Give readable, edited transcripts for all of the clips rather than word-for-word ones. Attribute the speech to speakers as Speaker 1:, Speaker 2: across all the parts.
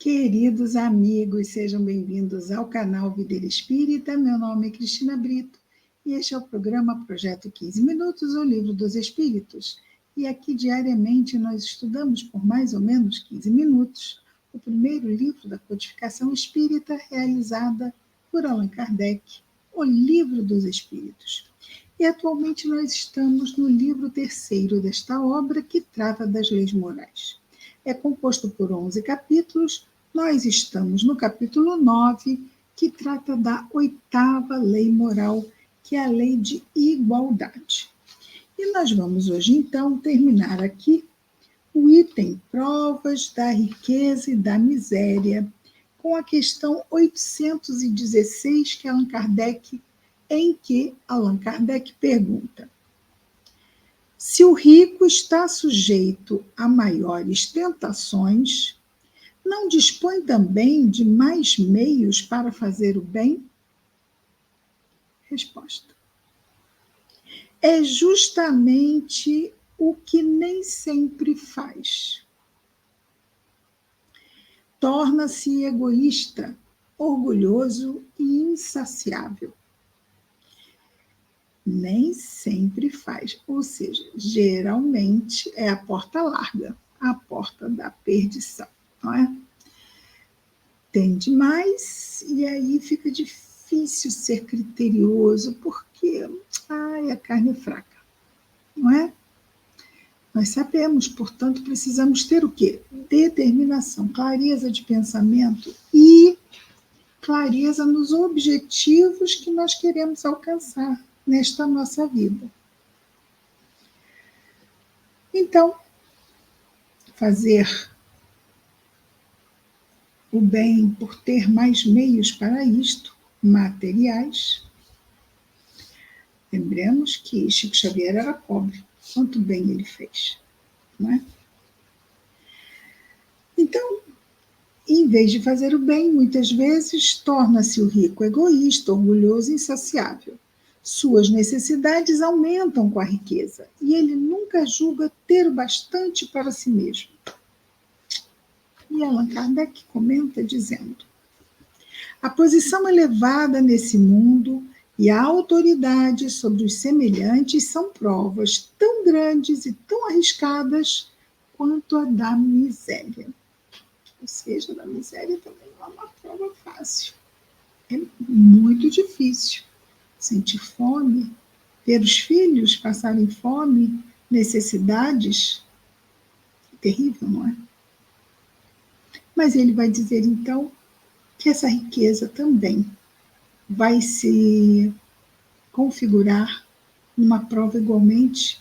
Speaker 1: Queridos amigos, sejam bem-vindos ao canal Vida Espírita. Meu nome é Cristina Brito e este é o programa Projeto 15 Minutos, o Livro dos Espíritos. E aqui diariamente nós estudamos por mais ou menos 15 minutos o primeiro livro da codificação espírita realizada por Allan Kardec, o Livro dos Espíritos. E atualmente nós estamos no livro terceiro desta obra, que trata das leis morais. É composto por 11 capítulos. Nós estamos no capítulo 9, que trata da 8ª lei moral, que é a lei de igualdade. E nós vamos hoje, então, terminar aqui o item Provas da Riqueza e da Miséria, com a questão 816, em que Allan Kardec pergunta: se o rico está sujeito a maiores tentações, não dispõe também de mais meios para fazer o bem? Resposta: é justamente o que nem sempre faz. Torna-se egoísta, orgulhoso e insaciável. Nem sempre faz, ou seja, geralmente é a porta larga, a porta da perdição, não é? Tem demais e aí fica difícil ser criterioso, porque a carne é fraca, não é? Nós sabemos, portanto, precisamos ter o quê? Determinação, clareza de pensamento e clareza nos objetivos que nós queremos alcançar nesta nossa vida. Então, fazer o bem por ter mais meios para isto, materiais. Lembremos que Chico Xavier era pobre, quanto bem ele fez, não é? Então, em vez de fazer o bem, muitas vezes torna-se o rico egoísta, orgulhoso e insaciável. Suas necessidades aumentam com a riqueza e ele nunca julga ter o bastante para si mesmo. E Allan Kardec comenta dizendo: a posição elevada nesse mundo e a autoridade sobre os semelhantes são provas tão grandes e tão arriscadas quanto a da miséria. Ou seja, da miséria também não é uma prova fácil. É muito difícil sentir fome, ver os filhos passarem fome, necessidades. É terrível, não é? Mas ele vai dizer, então, que essa riqueza também vai se configurar numa prova igualmente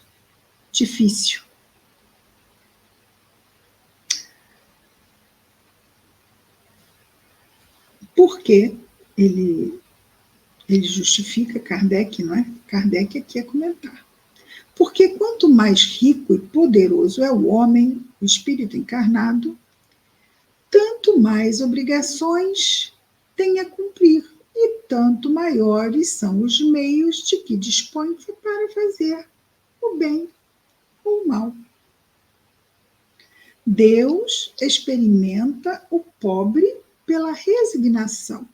Speaker 1: difícil. Por que ele justifica Kardec, não é? Kardec aqui é comentar. Porque quanto mais rico e poderoso é o homem, o espírito encarnado, tanto mais obrigações tem a cumprir e tanto maiores são os meios de que dispõe para fazer o bem ou o mal. Deus experimenta o pobre pela resignação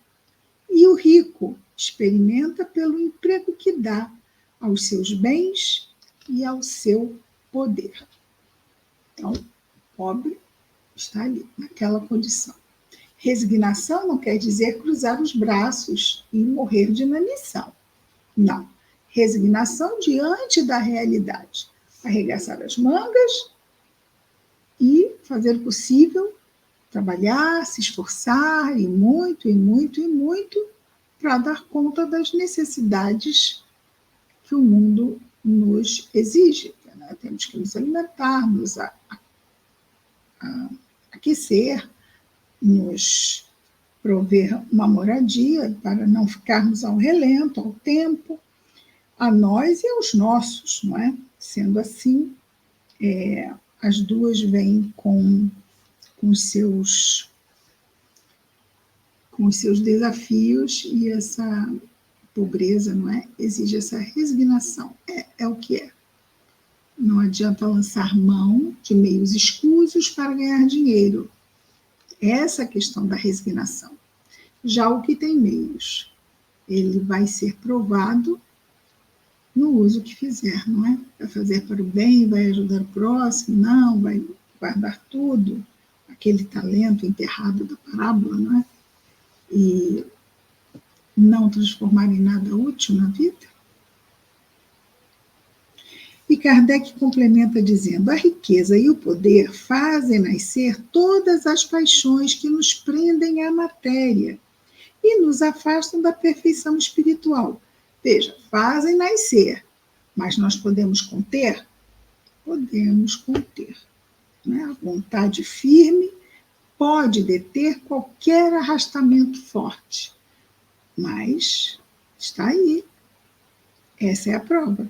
Speaker 1: e o rico experimenta pelo emprego que dá aos seus bens e ao seu poder. Então, o pobre está ali, naquela condição. Resignação não quer dizer cruzar os braços e morrer de inanição. Não. Resignação diante da realidade. Arregaçar as mangas e fazer o possível, trabalhar, se esforçar, e muito, e muito, e muito, para dar conta das necessidades que o mundo nos exige. Né? Temos que nos alimentar, nos aquecer, nos prover uma moradia para não ficarmos ao relento, ao tempo, a nós e aos nossos, não é? Sendo assim, as duas vêm com os seus desafios, e essa pobreza, não é? Exige essa resignação. É o que é. Não adianta lançar mão de meios escusos para ganhar dinheiro. Essa questão da resignação. Já o que tem meios, ele vai ser provado no uso que fizer, não é? Vai fazer para o bem, vai ajudar o próximo, não, vai guardar tudo, aquele talento enterrado da parábola, não é? E não transformar em nada útil na vida. E Kardec complementa dizendo: a riqueza e o poder fazem nascer todas as paixões que nos prendem à matéria e nos afastam da perfeição espiritual. Veja, fazem nascer, mas nós podemos conter? Podemos conter. Né? A vontade firme pode deter qualquer arrastamento forte, mas está aí. Essa é a prova.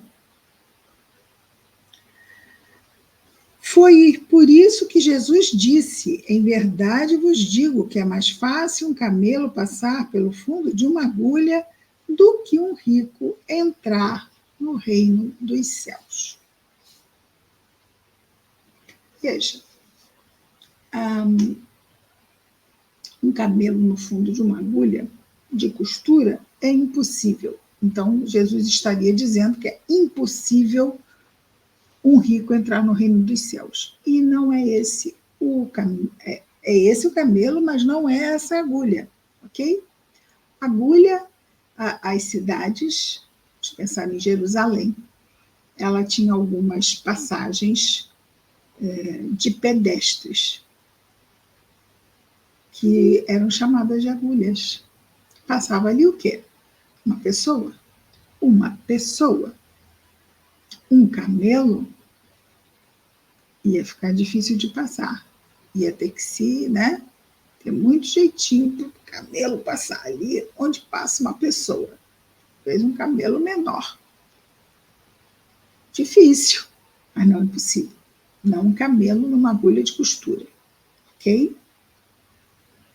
Speaker 1: Foi por isso que Jesus disse: em verdade vos digo que é mais fácil um camelo passar pelo fundo de uma agulha do que um rico entrar no reino dos céus. Veja, um camelo no fundo de uma agulha de costura é impossível. Então, Jesus estaria dizendo que é impossível um rico entrar no reino dos céus. E não é esse o caminho. É esse o camelo, mas não é essa agulha, ok? Agulha, as cidades, vamos pensar em Jerusalém, ela tinha algumas passagens de pedestres, que eram chamadas de agulhas. Passava ali o quê? Uma pessoa. Uma pessoa. Um camelo ia ficar difícil de passar. Ia ter que se, né, ter muito jeitinho para o camelo passar ali onde passa uma pessoa. Fez um camelo menor. Difícil, mas não impossível. Não um camelo numa agulha de costura. Ok?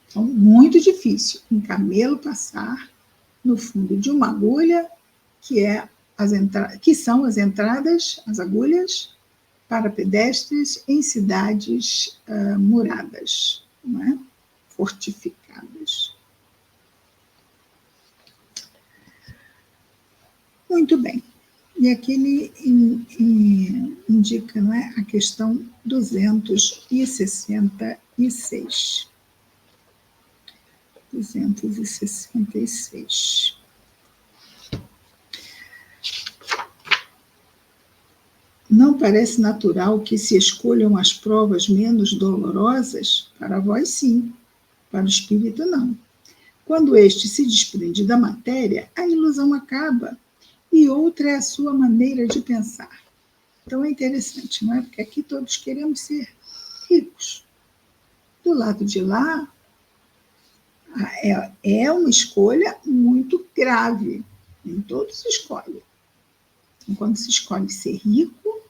Speaker 1: Então, muito difícil. Um camelo passar no fundo de uma agulha, que são as entradas, as agulhas, para pedestres em cidades muradas, não é? Fortificadas. Muito bem. E aqui ele indica, não é, a questão 266. 266. Não parece natural que se escolham as provas menos dolorosas? Para vós, sim. Para o espírito, não. Quando este se desprende da matéria, a ilusão acaba. E outra é a sua maneira de pensar. Então é interessante, não é? Porque aqui todos queremos ser ricos. Do lado de lá, é uma escolha muito grave. Nem todos escolhem. Então, quando se escolhe ser rico,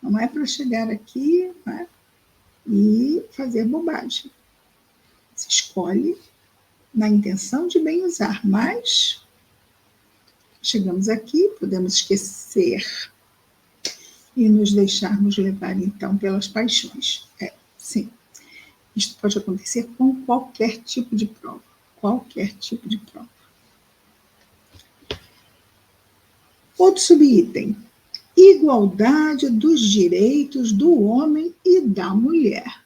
Speaker 1: não é para chegar aqui, né, e fazer bobagem. Se escolhe na intenção de bem usar, mas chegamos aqui, podemos esquecer e nos deixarmos levar, então, pelas paixões. Sim, isto pode acontecer com qualquer tipo de prova. Qualquer tipo de prova. Outro subitem. Igualdade dos direitos do homem e da mulher.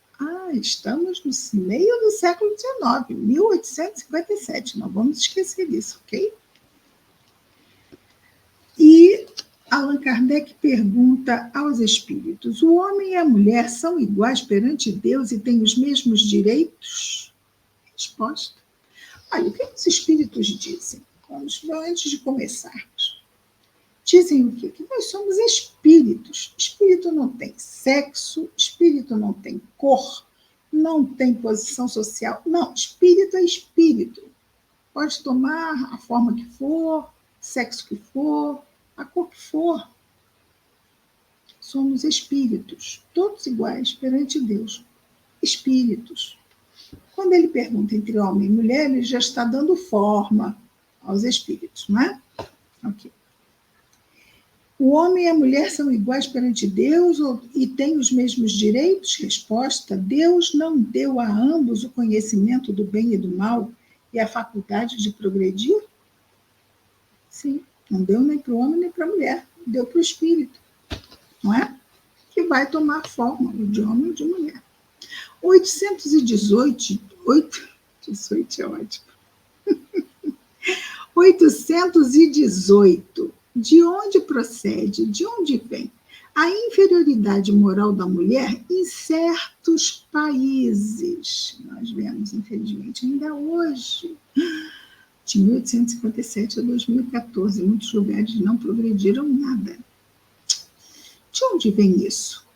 Speaker 1: Estamos no meio do século XIX, 1857. Não vamos esquecer disso, ok? E Allan Kardec pergunta aos espíritos: o homem e a mulher são iguais perante Deus e têm os mesmos direitos? Resposta: olha, o que os espíritos dizem? Vamos, antes de começarmos. Dizem o quê? Que nós somos espíritos. Espírito não tem sexo, espírito não tem cor, não tem posição social. Não, espírito é espírito. Pode tomar a forma que for, sexo que for, a cor que for. Somos espíritos, todos iguais perante Deus. Espíritos. Quando ele pergunta entre homem e mulher, ele já está dando forma aos espíritos, não é? Ok. O homem e a mulher são iguais perante Deus e têm os mesmos direitos? Resposta: Deus não deu a ambos o conhecimento do bem e do mal e a faculdade de progredir? Sim, não deu nem para o homem nem para a mulher, deu para o espírito, não é? Que vai tomar forma de homem ou de mulher. 18 é ótimo. 818. De onde procede? De onde vem? A inferioridade moral da mulher em certos países. Nós vemos, infelizmente, ainda hoje. De 1857 a 2014, muitos lugares não progrediram nada. De onde vem isso?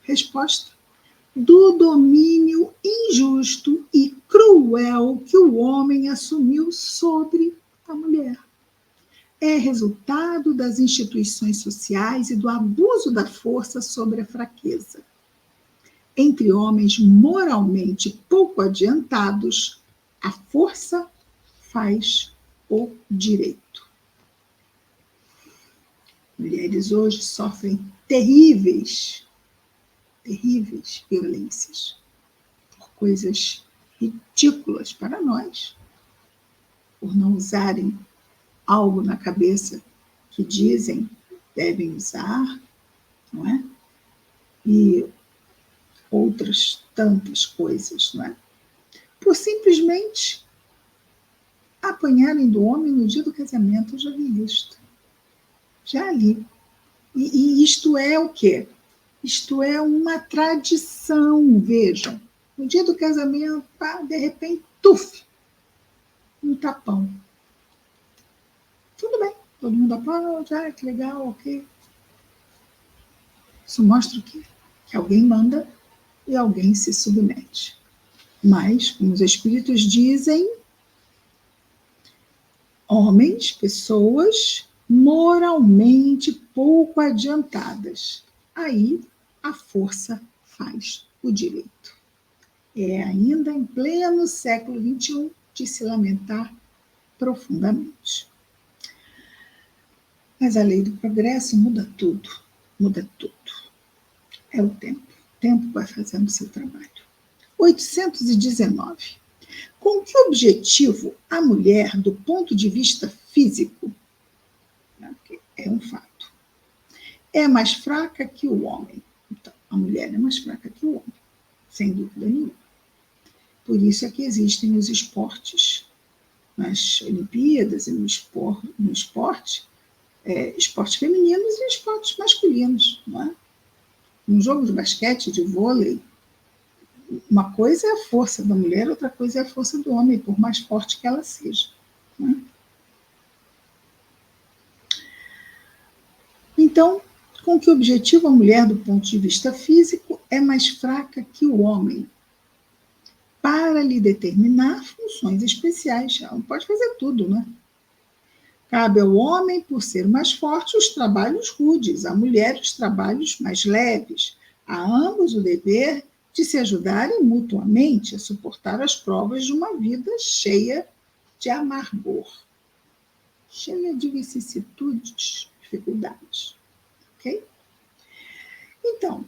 Speaker 1: Resposta: do domínio injusto e cruel que o homem assumiu sobre a mulher. É resultado das instituições sociais e do abuso da força sobre a fraqueza. Entre homens moralmente pouco adiantados, a força faz o direito. Mulheres hoje sofrem terríveis violências por coisas ridículas para nós, por não usarem algo na cabeça que dizem devem usar, não é? E outras tantas coisas, não é? Por simplesmente apanharem do homem no dia do casamento. Eu já vi isto. Já li. E isto é o quê? Isto é uma tradição, vejam. No dia do casamento, pá, de repente, tuf, um tapão. Tudo bem, todo mundo aplaude, que legal, ok. Isso mostra o quê? Que alguém manda e alguém se submete. Mas, como os espíritos dizem, homens, pessoas moralmente pouco adiantadas. Aí a força faz o direito. É ainda em pleno século XXI de se lamentar profundamente. Mas a lei do progresso muda tudo, muda tudo. É o tempo. O tempo vai fazendo o seu trabalho. 819. Com que objetivo a mulher, do ponto de vista físico, é um fato, é mais fraca que o homem? Então, a mulher é mais fraca que o homem, sem dúvida nenhuma. Por isso é que existem os esportes, nas Olimpíadas e no esporte, esportes femininos e esportes masculinos, não é? Um jogo de basquete, de vôlei, uma coisa é a força da mulher, outra coisa é a força do homem, por mais forte que ela seja. Né? Então, com que objetivo a mulher, do ponto de vista físico, é mais fraca que o homem? Para lhe determinar funções especiais. Ela não pode fazer tudo, né? Cabe ao homem, por ser mais forte, os trabalhos rudes, à mulher os trabalhos mais leves. A ambos o dever de se ajudarem mutuamente a suportar as provas de uma vida cheia de amargor, cheia de vicissitudes, dificuldades. Ok? Então,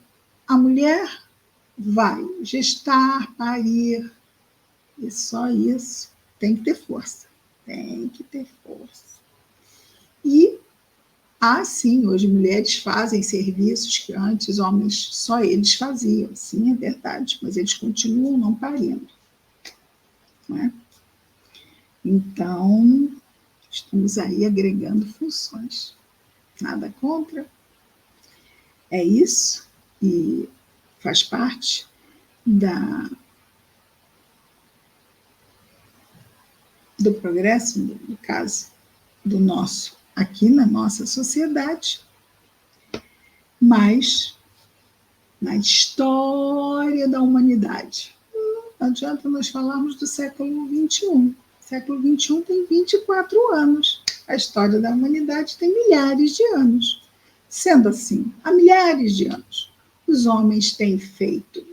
Speaker 1: a mulher vai gestar, parir, e só isso. Tem que ter força. Tem que ter força. E, sim, hoje mulheres fazem serviços que antes homens, só eles faziam. Sim, é verdade, mas eles continuam não parindo. Não é? Então, estamos aí agregando funções. Nada contra. É isso. E faz parte do progresso, no caso do nosso, aqui na nossa sociedade, mas na história da humanidade. Não adianta nós falarmos do século XXI. O século XXI tem 24 anos. A história da humanidade tem milhares de anos. Sendo assim, há milhares de anos, os homens têm feito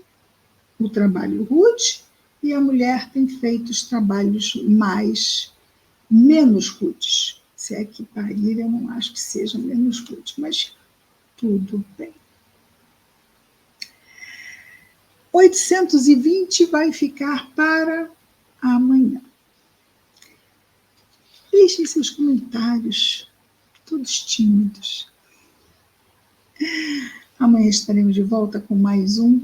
Speaker 1: o trabalho rude e a mulher tem feito os trabalhos menos rudes. Se é que parir, eu não acho que seja menos rude, mas tudo bem. 820 vai ficar para amanhã. Deixem seus comentários, todos tímidos. Amanhã estaremos de volta com mais um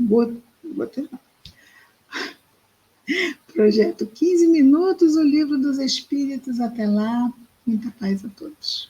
Speaker 1: Projeto 15 Minutos, o Livro dos Espíritos. Até lá, muita paz a todos.